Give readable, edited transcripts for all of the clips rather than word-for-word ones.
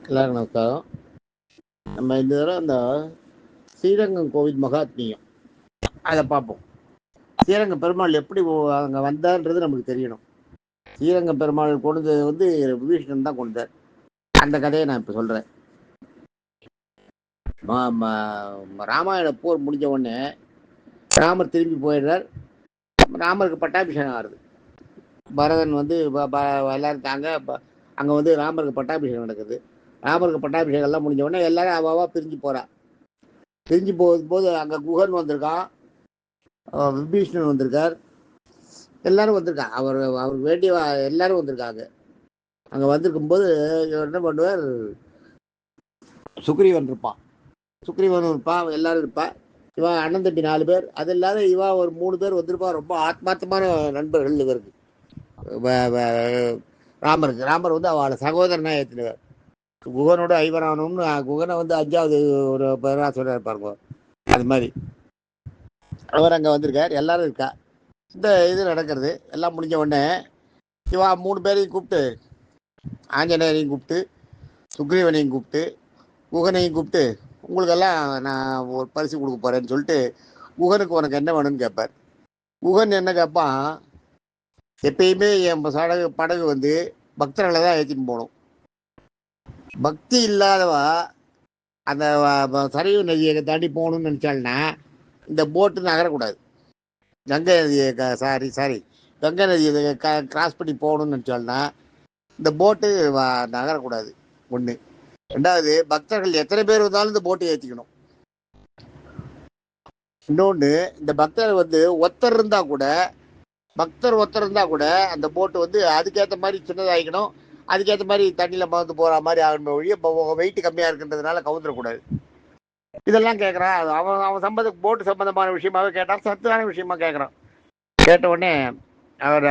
எல்லாருக்கும் நமஸ்காரம். நம்ம இந்த தடவை அந்த ஸ்ரீரங்கம் கோவில் மகாத்மியம் அதை பார்ப்போம். ஸ்ரீரங்க பெருமாள் எப்படி அங்கே வந்தார்ன்றது நமக்கு தெரியணும். ஸ்ரீரங்க பெருமாள் கொண்டது வந்து விபீஷணன் தான் கொண்டார். அந்த கதையை நான் இப்போ சொல்கிறேன். ராமாயண போர் முடிஞ்ச உடனே ராமர் திரும்பி போயிடுறார். ராமருக்கு பட்டாபிஷேகம் ஆகுது. பரதன் வந்து எல்லாரும் தாங்க அங்கே வந்து ராமருக்கு பட்டாபிஷேகம் நடக்குது. ராமருக்கு பட்டாபிஷேகம் எல்லாம் முடிஞ்ச உடனே எல்லாரும் அவாவா பிரிஞ்சு போறா. பிரிஞ்சு போகும்போது அங்கே குகன் வந்திருக்கான், விபீஷணன் வந்திருக்கார், எல்லாரும் வந்திருக்காங்க. அவருக்கு வேண்டிய எல்லாரும் வந்திருக்காங்க. அங்கே வந்திருக்கும்போது இவர் என்ன பண்ணுவார், சுக்ரீவன் இருப்பான், எல்லாரும் இருப்பா. இவா அண்ணன் தம்பி 4 பேர், அது இல்லாத இவா ஒரு 3 பேர் வந்திருப்பா. ரொம்ப ஆத்மார்த்தமான நண்பர்கள் இவருக்கு, ராமர் வந்து அவளை சகோதரனா ஏற்றினவர். குகனோட ஐவரானும்னு குகனை வந்து 5வது ஒரு பேரா சொல்ல இருப்பாருங்க. அது மாதிரி அவர் அங்கே வந்திருக்கார், எல்லாரும் இருக்கா. இந்த இது நடக்கிறது எல்லாம் முடிஞ்ச உடனே இவா 3 பேரையும் கூப்பிட்டு, ஆஞ்சநேயரையும் கூப்பிட்டு, சுக்ரீவனையும் கூப்பிட்டு, குகனையும் கூப்பிட்டு, உங்களுக்கெல்லாம் நான் ஒரு பரிசு கொடுக்க போறேன்னு சொல்லிட்டு குகனுக்கு உனக்கு என்ன வேணும்னு கேட்பார். குகன் என்ன கேட்பான், எப்பயுமே என் படகு வந்து பக்தர்களை தான் ஏற்றின்னு போகணும். பக்தி இல்லாதவா அந்த சரிவு நதியை தாண்டி போகணும்னு நினச்சாள்னா இந்த போட்டு நகரக்கூடாது. கங்கை நதியை கங்கை நதியை கிராஸ் பண்ணி போகணும்னு நினச்சாள்னா இந்த போட்டு நகரக்கூடாது. 1. 2வது, பக்தர்கள் எத்தனை பேர் வந்தாலும் இந்த போட்டை ஏற்றிக்கணும். இன்னொன்று, இந்த பக்தர் வந்து ஒருத்தர் இருந்தா கூட அந்த போட்டு வந்து அதுக்கேற்ற மாதிரி சின்னதாகிக்கணும். அதுக்கேற்ற மாதிரி தண்ணியில் மறந்து போகிற மாதிரி ஆகணும். வழியே வெயிட் கம்மியாக இருக்குன்றதுனால கவுந்துடக்கூடாது. இதெல்லாம் கேட்குறான். அவன் போட்டு சம்பந்தமான விஷயமாவே கேட்டான், சத்தான விஷயமா கேட்குறான். கேட்ட உடனே அவர்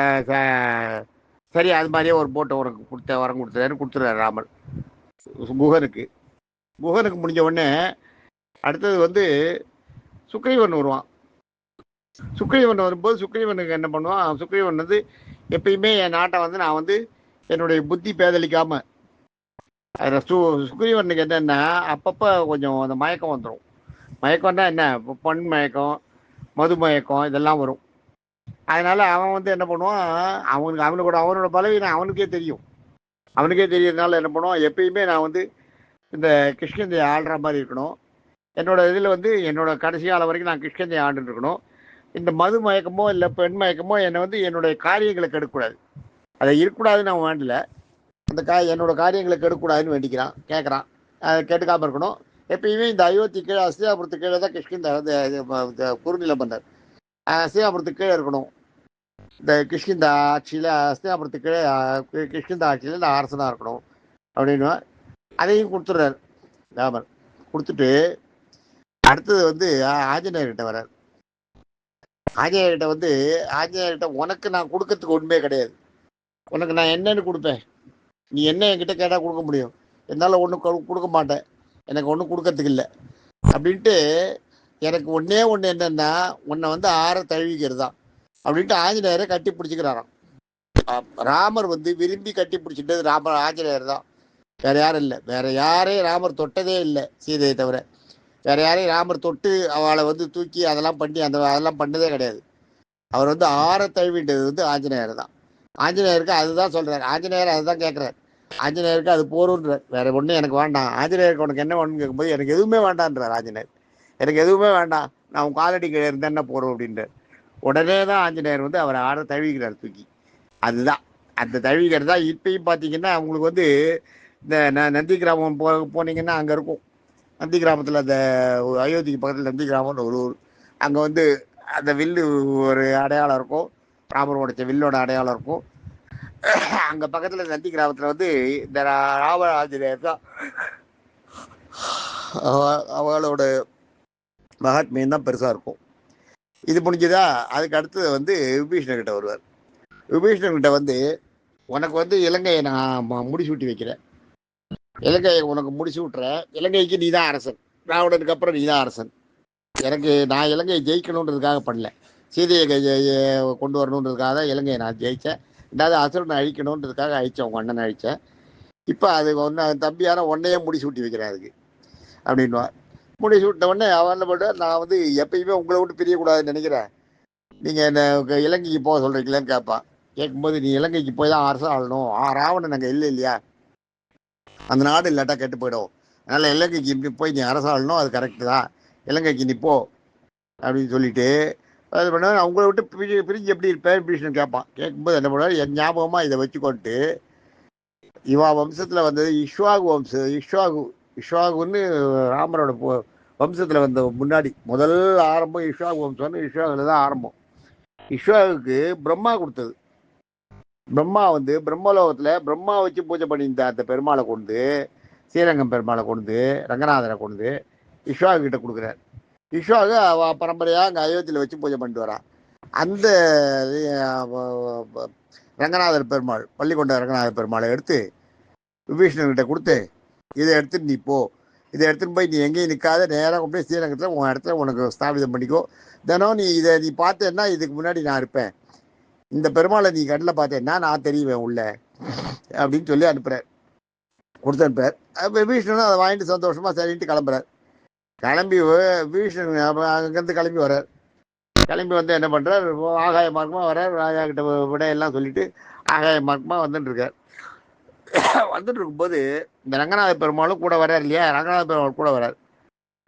சரி அது மாதிரியே ஒரு போட்டை உனக்கு வரம் கொடுத்துறாரு ராமர் குகனுக்கு. முடிஞ்ச உடனே அடுத்தது வந்து சுக்ரீவன் வருவான். சுக்ரீவன் வரும்போது சுக்ரீவனுக்கு என்ன பண்ணுவான், சுக்ரீவன் வந்து எப்பயுமே என் நாட்டை வந்து நான் வந்து என்னுடைய புத்தி பேதலிக்காம, அதில் சுக்ரீவனுக்கு என்னென்னா அப்பப்போ கொஞ்சம் அந்த மயக்கம் வந்துடும். மயக்கம்னா என்ன, பொன் மயக்கம், மது மயக்கம் இதெல்லாம் வரும். அதனால அவன் வந்து என்ன பண்ணுவான், அவனோட பலவீனம் அவனுக்கே தெரியறதுனால என்ன பண்ணுவான், எப்பயுமே நான் வந்து இந்த கிருஷ்ணந்தையை ஆடுற மாதிரி இருக்கணும். என்னோட இதில் வந்து என்னோட கடைசி காலம் வரைக்கும் நான் கிருஷ்ணந்தையை ஆண்டுன்னு இருக்கணும். இந்த மது மயக்கமோ இல்லை பெண் மயக்கமோ என்னை வந்து என்னுடைய காரியங்களை கெடுக்கக்கூடாது. அதை இருக்கக்கூடாதுன்னு அவன் வேண்டல, அந்த என்னோட காரியங்களை கெடுக்கக்கூடாதுன்னு கேட்குறான். அதை கெடுக்காமல் இருக்கணும். எப்பயுமே இந்த அயோத்தி கீழே அஸ்தினாபுரத்துக்கு கீழே தான் கிருஷ்ணந்த குறுநிலம் பண்ணார். அஸ்தினாபுரத்துக்கு கீழே இருக்கணும். இந்த கிருஷ்ணந்த ஆட்சியில் அஸ்தினாபுரத்துக்கு கீழே கிருஷ்ணந்த ஆட்சியில் நான் அரசனாக இருக்கணும் அப்படின்னு அதையும் கொடுத்துட்றாரு ராமர். கொடுத்துட்டு அடுத்தது வந்து ஆஞ்சநேயர்கிட்ட வர்றார். ஆஞ்சநேயர்கிட்ட உனக்கு நான் கொடுக்கறதுக்கு ஒன்றுமே கிடையாது. உனக்கு நான் என்னன்னு கொடுப்பேன், நீ என்ன என்கிட்ட கேட்டால் கொடுக்க முடியும், என்னால் ஒன்றும் கொடுக்க மாட்டேன், எனக்கு ஒன்றும் கொடுக்கறதுக்கு இல்லை அப்படின்ட்டு, எனக்கு ஒன்றே ஒன்று என்னன்னா உன்னை வந்து ஆற தழுவிக்கிறது தான் அப்படின்ட்டு ஆஞ்சநேயரை கட்டி பிடிச்சிக்கிறாராம். ராமர் வந்து விரும்பி கட்டி பிடிச்சிட்டது ஆஞ்சநேயர் தான், வேற யாரும் இல்லை. வேற யாரையும் ராமர் தொட்டதே இல்லை, சீதையை தவிர. வேற யாரையும் ராமர் தொட்டு அவளை வந்து தூக்கி அதெல்லாம் பண்ணி அதெல்லாம் பண்ணதே கிடையாது. அவர் வந்து ஆற தழுவிட்டது வந்து ஆஞ்சநேயர் தான். ஆஞ்சநேயருக்கு அதுதான் சொல்றாரு. ஆஞ்சநேயர் அதுதான் கேட்குறாரு. ஆஞ்சநேயருக்கு அது போருன்றார், வேற ஒன்றும் எனக்கு வேண்டாம். ஆஞ்சநேயருக்கு உனக்கு என்ன வேணும்னு கேட்கும்போது எனக்கு எதுவுமே வேண்டான்றார் ஆஞ்சநேயர். எனக்கு எதுவுமே வேண்டாம், நான் உன் காலடி கீழே இருந்தா என்ன போறோம் அப்படின்றார். உடனே தான் ஆஞ்சநேயர் வந்து அவரை ஆற தழுவிக்கிறார் தூக்கி. அதுதான் அந்த தழுவிக்கிறது தான். இப்பயும் பார்த்தீங்கன்னா அவங்களுக்கு வந்து இந்த நந்தி கிராமம் போனீங்கன்னா அங்கே இருக்கும். நந்தி கிராமத்தில் அந்த அயோத்திக்கு பக்கத்தில் நந்தி கிராமம்னு ஒரு ஊர். அங்கே வந்து அந்த வில்லு ஒரு அடையாளம் இருக்கும், ராமர் உடைச்ச வில்லோட அடையாளம் இருக்கும். அங்கே பக்கத்தில் நந்தி கிராமத்தில் வந்து இந்த ராம ஆஞ்சநேயர் தான் அவளோட மகாத்மியம் தான் பெருசாக இருக்கும். இது முடிஞ்சதா, அதுக்கு அடுத்தது வந்து விபீஷணர்கிட்ட வருவார். விபீஷணர்கிட்ட வந்து உனக்கு வந்து இலங்கையை நான் முடிச்சு விட்டு வைக்கிறேன், இலங்கையை உனக்கு முடிச்சு விட்டுறேன், இலங்கைக்கு நீ தான் அரசன், ராவணனுக்கு அப்புறம் நீ தான் அரசன். நான் இலங்கையை ஜெயிக்கணுன்றதுக்காக பண்ணல, சீதையை கொண்டு வரணுன்றதுக்காக தான் இலங்கையை நான் ஜெயித்தேன். ரெண்டாவது அசுரனை அழிக்கணுன்றதுக்காக அழித்தேன், உங்கள் அண்ணனை அழித்தேன். இப்போ அது ஒன்று தம்பியான உன்னையே முடிச்சு விட்டி வைக்கிறேன் அதுக்கு அப்படின்வா. முடிச்சு விட்ட உடனே அவன் என்ன பண்ணுவார், நான் வந்து எப்பயுமே உங்களை விட்டு பிரியக்கூடாதுன்னு நினைக்கிறேன், நீங்கள் என்ன இலங்கைக்கு போக சொல்கிறீங்களான்னு கேட்பான். கேட்கும்போது நீ இலங்கைக்கு போய் தான் அரசு ஆளணும், ராவணன் அங்கே இல்லை இல்லையா, அந்த நாடு இல்லாட்டா கெட்டு போயிடும், அதனால் இலங்கைக்கு போய் நீ அரசு ஆளணும், அது கரெக்டு தான், இலங்கைக்கு நீ போ அப்படின்னு சொல்லிட்டு அது பண்ண. அவங்கள விட்டு பிரிஞ்சு எப்படி இருப்பேன் பீஷ்ணன் கேட்பான். கேட்கும்போது என்ன பண்ணுவார், என் ஞாபகமாக இதை வச்சுக்கொண்டு இவா வம்சத்தில் வந்தது இஷ்வாகு வம்சம், இஷ்வாகுன்னு ராமரோட வம்சத்தில் வந்த முன்னாடி முதல் ஆரம்பம் இஷ்வாகு வம்சம்னு இஷ்வாகுல தான் ஆரம்பம். இஷ்வாகுக்கு பிரம்மா கொடுத்தது. பிரம்மா வந்து பிரம்மலோகத்தில் பிரம்மா வச்சு பூஜை பண்ணியிருந்த அந்த பெருமாளை கொண்டு, ஸ்ரீரங்கம் பெருமாளை கொண்டு, ரங்கநாதரை கொண்டு இஷ்வாகு கிட்ட கொடுக்குறார். இஷ்வாகு அவ பரம்பரையாக அங்கே அயோத்தியில் வச்சு பூஜை பண்ணிட்டு வரான். அந்த ரங்கநாதர் பெருமாள், பள்ளிக்கொண்ட ரங்கநாதர் பெருமாளை எடுத்து விபீஷணன்கிட்ட கொடுத்து, இதை எடுத்துட்டு நீ போ, இதை எடுத்துன்னு போய் நீ எங்கேயும் நிற்காத, நேராக கொண்டு போய் ஸ்ரீரங்கத்தில் உன் இடத்துல உனக்கு ஸ்தாபிதம் பண்ணிக்கோ, தினம் நீ இதை நீ பார்த்தேன்னா இதுக்கு முன்னாடி நான் இருப்பேன், இந்த பெருமாளை நீ கண்ணில் பார்த்தேன்னா நான் தெரியுவேன் உள்ள அப்படின்னு சொல்லி அனுப்புகிறார், கொடுத்து அனுப்புறார். விபீஷணனும் அதை வாங்கிட்டு சந்தோஷமாக சரின்ட்டு கிளம்புறார். கிளம்பி விபீஷணன் அங்கேருந்து கிளம்பி வர்றார். கிளம்பி வந்து என்ன பண்ணுறார், ஆகாய மார்க்கமாக வர்றார். ராஜா கிட்ட விடையெல்லாம் சொல்லிட்டு ஆகாய மார்க்கமாக வந்துட்டு இருக்கார். வந்துட்டு இருக்கும்போது இந்த ரங்கநாத பெருமாளும் கூட வர்றார் இல்லையா, ரங்கநாத பெருமாள் கூட வர்றார்.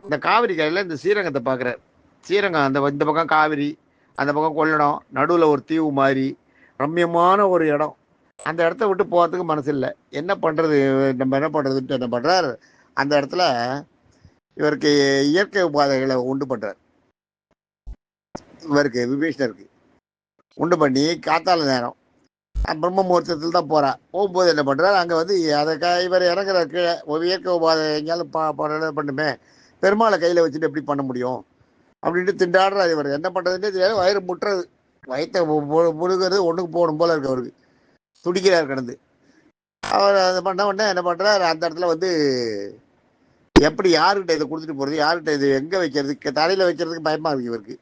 இந்த காவிரி கரையில் இந்த ஸ்ரீரங்கத்தை பார்க்குறார். ஸ்ரீரங்கம் அந்த இந்த பக்கம் காவிரி, அந்த பக்கம் கொள்ளடம், நடுவில் ஒரு தீவு மாதிரி ரம்யமான ஒரு இடம். அந்த இடத்த விட்டு போகிறதுக்கு மனசு இல்லை. என்ன பண்ணுறது, நம்ம என்ன பண்ணுறதுன்ட்டு என்ன பண்ணுறார், அந்த இடத்துல இவருக்கு இயற்கை உபாதைகளை உண்டு பண்ணுறார். இவருக்கு விபீஷணருக்கு உண்டு பண்ணி காத்தால நேரம் பிரம்ம முகூர்த்தத்தில் தான் போகிறார். போகும்போது என்ன பண்ணுறார், அங்கே வந்து அதை இவர் இறங்குற கீழே ஒரு இயற்கை உபாதை எங்கேயாலும் பண்ணுமே, பெருமாளை கையில் வச்சுட்டு எப்படி பண்ண முடியும் அப்படின்ட்டு திண்டாடுறாரு. இவர் என்ன பண்ணுறதுன்னே தெரியாது. வயிறு முட்டுறது, வயிற்றை முழுகிறது ஒன்றுக்கு போகணும் போல இருக்கு. அவருக்கு துடிக்கிறார் கிடந்து. அவர் அதை பண்ண உடனே என்ன பண்ணுறார், அந்த இடத்துல வந்து எப்படி யாருக்கிட்ட இதை கொடுத்துட்டு போகிறது, யாருக்கிட்ட இது எங்கே வைக்கிறதுக்கு, தரையில் வைக்கிறதுக்கு பயமாக இருக்குது இவருக்கு.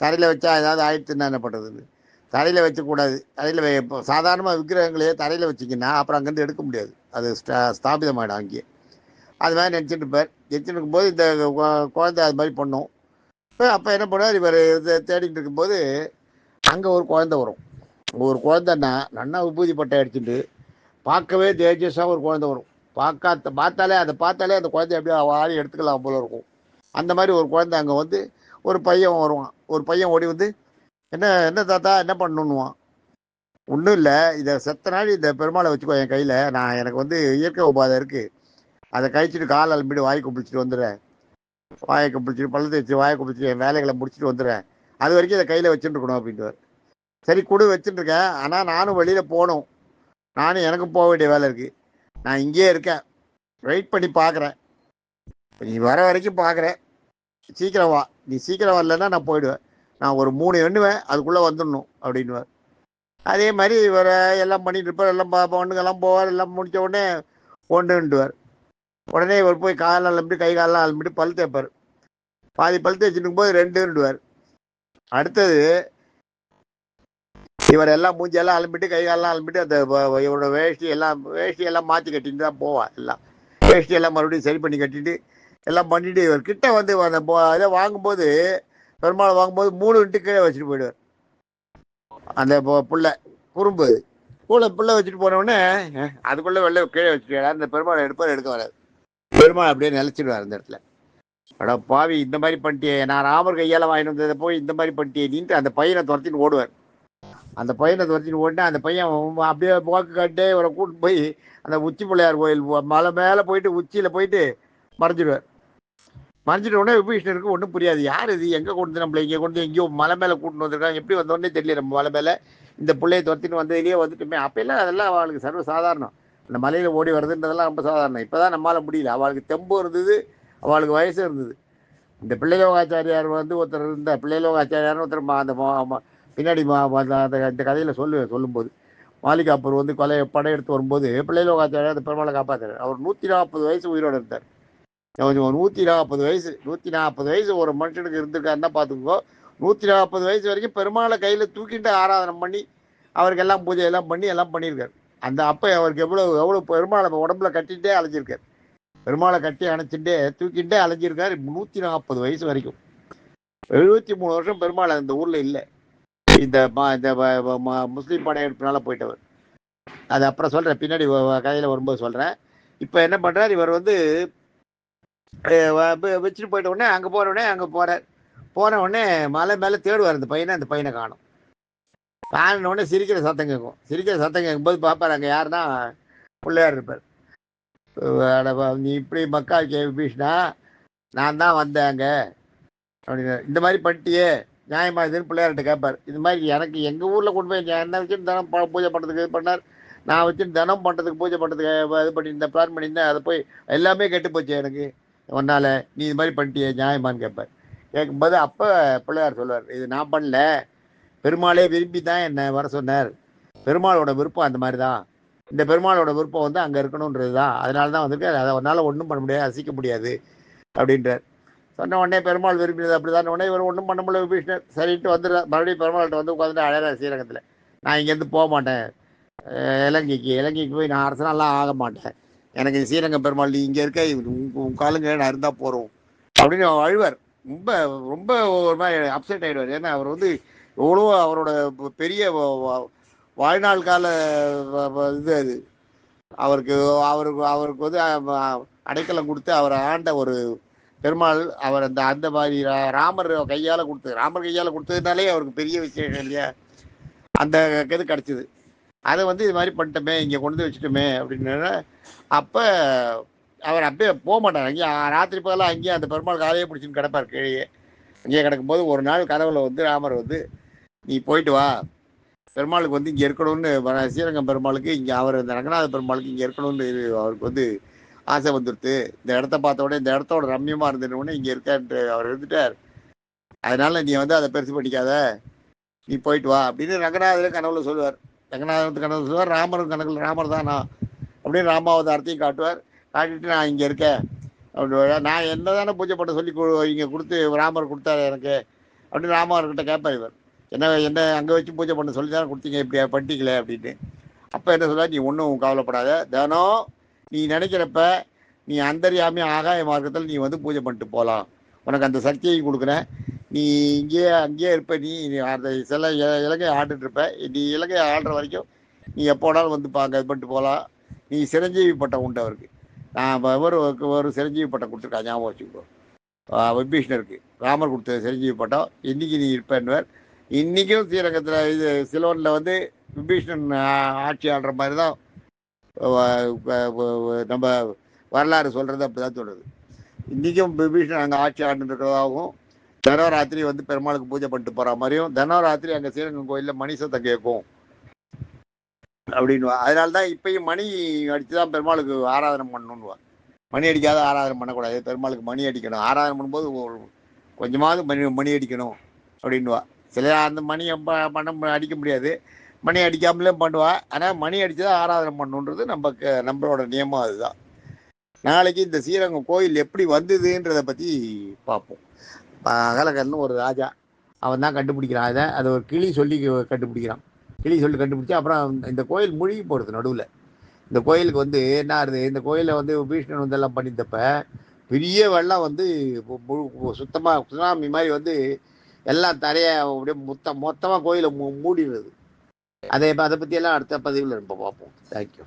தரையில் வச்சா ஏதாவது ஆயிடுச்சுன்னா என்ன பண்ணுறதுன்னு. தரையில் வச்சக்கூடாது. தரையில் சாதாரணமாக விக்கிரகங்களையே தரையில் வச்சிங்கன்னா அப்புறம் அங்கேருந்து எடுக்க முடியாது, அது ஸ்தாபிதமாயிடும் அங்கேயே. அது மாதிரி நினச்சிட்டு இருப்பார். நினச்சிட்டு இருக்கும்போது இந்த குழந்தை அது மாதிரி பண்ணும். அப்போ என்ன பண்ணுவார், இவர் தேடிட்டு இருக்கும்போது அங்கே ஒரு குழந்தை வரும். ஒரு குழந்தைன்னா நன்னா விபூதி பட்டை அடிச்சுட்டு பார்க்கவே தேஜஸாக ஒரு குழந்தை வரும். பார்த்தாலே அந்த குழந்தை எப்படியோ ஆடி எடுத்துக்கலாம் போல இருக்கும். அந்த மாதிரி ஒரு குழந்தை அங்கே வந்து ஒரு பையன் வருவான். ஒரு பையன் ஓடி வந்து என்ன என்ன தாத்தா என்ன பண்ணணுன்னுவான். ஒன்றும் இல்லை, இதை செத்த நாள் இந்த பெருமாளை வச்சுக்கோ என் கையில், நான் எனக்கு வந்து இயற்கை உபாதை இருக்குது, அதை கழிச்சிட்டு கால் அலம்பிட்டு வாயை குப்பிடிச்சிட்டு வந்துடுறேன், வாயை குப்பிடிச்சிட்டு பள்ளத்தை வச்சு வாயை குப்பிடிச்சிட்டு என் வேலைகளை முடிச்சுட்டு வந்துடுறேன், அது வரைக்கும் இதை கையில் வச்சுட்டு இருக்கணும் அப்படின்ட்டு. சரி கொடு, வச்சுட்டு இருக்கேன், ஆனால் நானும் வெளியில் போகணும், நானும் எனக்கும் போக வேண்டிய வேலை இருக்குது, நான் இங்கேயே இருக்கேன், வெயிட் பண்ணி பார்க்குறேன், நீ வர வரைக்கும் பார்க்குறேன், சீக்கிரம் வா, நீ சீக்கிரம் வரலன்னா நான் போயிடுவேன், நான் ஒரு 3 எண்ணுவேன், அதுக்குள்ளே வந்துடணும் அப்படின்வார். அதே மாதிரி இவர் எல்லாம் பண்ணிட்டு இருப்பார். எல்லாம் பொண்ணுங்கெல்லாம் போவார். எல்லாம் முடித்த உடனே கொண்டுன்ட்டுவார். உடனே இவர் போய் காலெல்லாம் அலம்பிட்டு கை காலெல்லாம் அலம்பிட்டு பல் தேய்ப்பார். பாதி பல் தேய்ச்சிட்டு போது 2ன்னுவார். அடுத்தது இவர் எல்லாம் மூஞ்சியெல்லாம் அலம்பிட்டு கை காலெல்லாம் அலம்பிட்டு அந்த இவரோட வேஷ்டியெல்லாம் மாற்றி கட்டிட்டு தான் போவார். எல்லாம் வேஷ்டியெல்லாம் மறுபடியும் சரி பண்ணி கட்டிட்டு எல்லாம் பண்ணிட்டு இவர் கிட்ட வந்து அந்த இதை வாங்கும்போது, பெருமாள் வாங்கும்போது 3 இன்ட்டு கீழே வச்சுட்டு போயிடுவார். அந்த புள்ள குறும்பு புள்ள வச்சுட்டு போனவுடனே அதுக்குள்ளே வெளில கீழே வச்சுட்டு அந்த பெருமாளை எடுக்க வராது. பெருமாள் அப்படியே நிலச்சிடுவார் அந்த இடத்துல. அடா பாவி, இந்த மாதிரி பண்ணிட்டியே, நான் ராமர் கையால் வாங்கிட்டு வந்ததை போய் இந்த மாதிரி பண்ணிட்டியே நீன்ட்டு அந்த பையனை துரத்தின்னு ஓடுவார். அந்த பையனை துரத்தின்னு ஓடினா அந்த பையன் அப்படியே போக்கு காட்டே இவரை கூட்டு போய் அந்த உச்சி பிள்ளையார் கோயில் மலை மேலே போயிட்டு உச்சியில் போயிட்டு மறைஞ்சிடுவார். மறைஞ்சிட்ட உடனே விபீஷணருக்கு ஒன்றும் புரியாது, யார் இது, எங்கே கொண்டு நம்மளை இங்கே கொண்டு எங்கேயோ மலை மேலே கூட்டின்னு வந்திருக்காங்க, எப்படி வந்தோடனே தெரியல, நம்ம மலை மேலே இந்த பிள்ளையை துரத்தின்னு வந்ததுலேயே வந்துட்டுமே. அப்போல்லாம் அதெல்லாம் அவளுக்கு சர்வ சாதாரணம், அந்த மலையில் ஓடி வருதுன்றதெல்லாம் ரொம்ப சாதாரணம். இப்போ தான் நம்மளால் முடியல. அவளுக்கு தெம்பு இருந்தது, அவளுக்கு வயசு இருந்தது. இந்த பிள்ளைலோகாச்சாரியார் வந்து ஒருத்தர் இருந்தார். பிள்ளைலோகாச்சாரியார்னு ஒருத்தர் அந்த பின்னாடி இந்த கதையில் சொல்லும்போது மாலிகாப்பூர் வந்து படையெடுத்து வரும்போது பிள்ளைலோகாச்சாரியார் அந்த பெருமாளை காப்பாற்றார். அவர் 140 வயசு உயிரோடு இருந்தார். 140 வயசு ஒரு மனுஷனுக்கு இருந்திருக்காருன்னா பார்த்துக்கோ. 140 வயசு வரைக்கும் பெருமாளை கையில் தூக்கிட்டு ஆராதனை பண்ணி அவருக்கு எல்லாம் பூஜை எல்லாம் பண்ணி எல்லாம் பண்ணியிருக்காரு. அந்த அப்ப அவருக்கு எவ்வளவு பெருமாளை உடம்புல கட்டிகிட்டே அலைஞ்சிருக்காரு. பெருமாளை கட்டி அணைச்சுட்டே தூக்கிட்டே அலைஞ்சிருக்காரு 140 வயசு வரைக்கும். 73 வருஷம் பெருமாள் அந்த ஊர்ல இல்லை. இந்த முஸ்லீம் படையெடுப்பினால போயிட்டவர். அது அப்புறம் சொல்றேன், பின்னாடி கதையில வரும்போது சொல்றேன். இப்ப என்ன பண்றாரு இவர் வந்து வச்சுட்டு போயிட்ட உடனே அங்க போற உடனே அங்க போன உடனே மலை மேல தேடுவார் அந்த பையனை. அந்த பையனை காணும். காணின உடனே சிரிக்கிற சத்தம் கேட்கும். சிரிக்கிற சத்தம் கேட்கும்போது பார்ப்பார், அங்க யாருன்னா பிள்ளையார் இருப்பார். நீ இப்படி மக்கா விபீஷ்ணா, நான் தான் வந்தேன் அங்க அப்படின்னு. இந்த மாதிரி பண்ணிட்டியே நியாயமா இதுன்னு பிள்ளையார்கிட்ட கேட்பார். இது மாதிரி எனக்கு எங்க ஊர்ல கொண்டு போய் என்ன வச்சுட்டு தினம் பூஜை பண்றதுக்கு இது பண்ணார். நான் வச்சுட்டு தினம் பண்றதுக்கு பூஜை பண்றதுக்கு இது பண்ணியிருந்தேன், பிளான் பண்ணியிருந்தேன். அதை போய் எல்லாமே கெட்டு போச்சு எனக்கு ஒன்னால. நீ இது மாதிரி பண்ணிட்டியே நியாயமான்னு கேட்பார். கேட்கும்போது அப்ப பிள்ளையார் சொல்லுவார், இது நான் பண்ணல, பெருமாளே விரும்பி தான் என்னை வர சொன்னார். பெருமாளோட விருப்பம் அந்த மாதிரி தான். இந்த பெருமாளோட விருப்பம் வந்து அங்கே இருக்கணுன்றது தான். அதனால தான் வந்திருக்காரு. அதை அவனால் ஒன்றும் பண்ண முடியாது, அசிக்க முடியாது அப்படின்றார். சொன்ன உடனே பெருமாள் விரும்பினது அப்படிதான். உடனே இவர் ஒன்றும் பண்ண முடியல விபீஷ்ணர். சரின்ட்டு வந்துடுறார். மறுபடியும் பெருமாள்கிட்ட வந்து உட்காந்துட்டு அழகார் ஸ்ரீரங்கத்தில். நான் இங்கேருந்து போக மாட்டேன் இலங்கைக்கு போய் நான் அரசனாலாம் ஆக மாட்டேன். எனக்கு ஸ்ரீரங்கம் பெருமாள் நீ இங்கே இருக்க, உன் காலுங்க நான் இருந்தால் போகிறோம் அப்படின்னு அழுவார். ரொம்ப ரொம்ப ஒரு மாதிரி அப்செட் ஆகிடுவார். ஏன்னா அவர் வந்து எவ்வளோ அவரோட பெரிய வாழ்நாள் கால இது அது. அவருக்கு அவருக்கு அவருக்கு வந்து அடைக்கலம் கொடுத்து அவரை ஆண்ட ஒரு பெருமாள். அவர் அந்த அந்த மாதிரி ராமர் கையால் கொடுத்ததுனாலே அவருக்கு பெரிய விசேஷம் இல்லையா, அந்த இது கிடச்சிது. அதை வந்து இது மாதிரி பண்ணிட்டோமே, இங்கே கொண்டு வந்து வச்சுட்டோமே அப்படின்னு. அப்போ அவர் அப்படியே போக மாட்டார். அங்கேயே ராத்திரி போகலாம் அங்கேயே அந்த பெருமாள் காலையே பிடிச்சின்னு கிடப்பார் கீழே. அங்கேயே கிடக்கும்போது ஒரு நாள் கனவுல வந்து ராமர் வந்து, நீ போயிட்டு வா, பெருமாளுக்கு வந்து இங்கே இருக்கணும்னு, ஸ்ரீரங்கம் பெருமாளுக்கு இங்கே அவர் இந்த ரங்கநாத பெருமாளுக்கு இங்கே இருக்கணும்னு அவருக்கு வந்து ஆசை வந்துடுது. இந்த இடத்த பார்த்த உடனே இந்த இடத்தோட ரம்யமாக இருந்துன்னு இங்கே இருக்கான்ட்டு அவர் இருந்துட்டார். அதனால நீ வந்து அதை பெருசு பண்ணிக்காத, நீ போயிட்டு வா அப்படின்னு ரங்கநாதரே கனவுல சொல்லுவார். ரங்கநாதத்து கனவுல சொல்லுவார். ராமரும் கணக்கில் ராமர் தான் நான் அப்படின்னு ராமாவதாரத்தையும் காட்டுவார். காட்டிட்டு நான் இங்கே இருக்கேன் அப்படி, நான் என்ன தானே பூஜை பண்ண சொல்லி இங்கே கொடுத்து ராமர் கொடுத்தாரு எனக்கு அப்படின்னு ராமர்கிட்ட கேட்பார் இவர். என்ன அங்கே வச்சு பூஜை பண்ண சொல்லி தானே கொடுத்தீங்க, இப்படி பண்ணிட்டீங்களே அப்படின்னு. அப்போ என்ன சொல்லுவார், நீ ஒன்றும் கவலைப்படாத, தினம் நீ நினைக்கிறப்ப நீ அந்தரியாமி ஆகாய மார்க்கத்தில் நீ வந்து பூஜை பண்ணிட்டு போகலாம், உனக்கு அந்த சக்தியையும் கொடுக்குறேன். நீ அங்கேயே இருப்ப, நீ அந்த சில இலங்கை ஆண்டுட்டு இருப்ப, நீ இலங்கை ஆடுற வரைக்கும் நீ எப்போனாலும் வந்து இது பண்ணிட்டு போகலாம். நீ சிரஞ்சீவி பட்டம் உண்டு அவருக்கு. நான் ஒரு சிரஞ்சீவி பட்டம் கொடுத்துருக்கேன், ஞாபகம் வச்சுக்கோ. விபீஷ்ணருக்கு ராமர் கொடுத்த சிரஞ்சீவி பட்டம். இன்னைக்கு நீ இருப்பேன்வர். இன்றைக்கும் ஸ்ரீரங்கத்தில் இது சிலோனில் வந்து விபீஷ்ணன் ஆட்சி ஆடுற மாதிரி தான் நம்ம வரலாறு சொல்கிறது, அப்படி தான் சொல்கிறது. இன்றைக்கும் விபீஷ்ணன் அங்கே ஆட்சி ஆண்டு இருக்கிறதாகவும், தனவராத்திரி வந்து பெருமாளுக்கு பூஜை பண்ணிட்டு போகிற மாதிரியும், தனவராத்திரி அங்கே ஸ்ரீரங்கம் கோயிலில் மணி சத்தம் கேட்கும் அப்படின்னு. அதனால தான் இப்பயும் மணி அடித்து தான் பெருமாளுக்கு ஆராதனை பண்ணணுன்னுவா. மணி அடிக்காத ஆராதனை பண்ணக்கூடாது, பெருமாளுக்கு மணி அடிக்கணும். ஆராதனை பண்ணும்போது கொஞ்சமாவது மணி அடிக்கணும் அப்படின்வா. சில அந்த மணி அடிக்க முடியாது, மணி அடிக்காமலே பண்ணுவா. ஆனால் மணி அடித்து தான் ஆராதனை பண்ணணுன்றது நம்மளோட நியமம். அதுதான். நாளைக்கு இந்த ஸ்ரீரங்கம் கோயில் எப்படி வந்ததுன்றதை பற்றி பார்ப்போம். அகலகன்னு ஒரு ராஜா, அவன் தான் கண்டுபிடிக்கிறான். அதை ஒரு கிளி சொல்லி கண்டுபிடிக்கிறான். கிளி சொல்லி கண்டுபிடிச்சி அப்புறம் இந்த கோயில் முழுகி போடுது நடுவில். இந்த கோயிலுக்கு வந்து என்ன ஆகுது, இந்த கோயிலில் வந்து விபீஷ்ணன் வந்து எல்லாம் பண்ணிட்டப்ப பெரிய வெள்ளம் வந்து சுத்தமாக சுனாமி மாதிரி வந்து எல்லாம் தரையை அப்படியே மொத்தமாக கோயிலை மூடிடுறது. அதை பற்றியெல்லாம் அடுத்த பதிவில் நம்ம பார்ப்போம். தேங்க்யூ.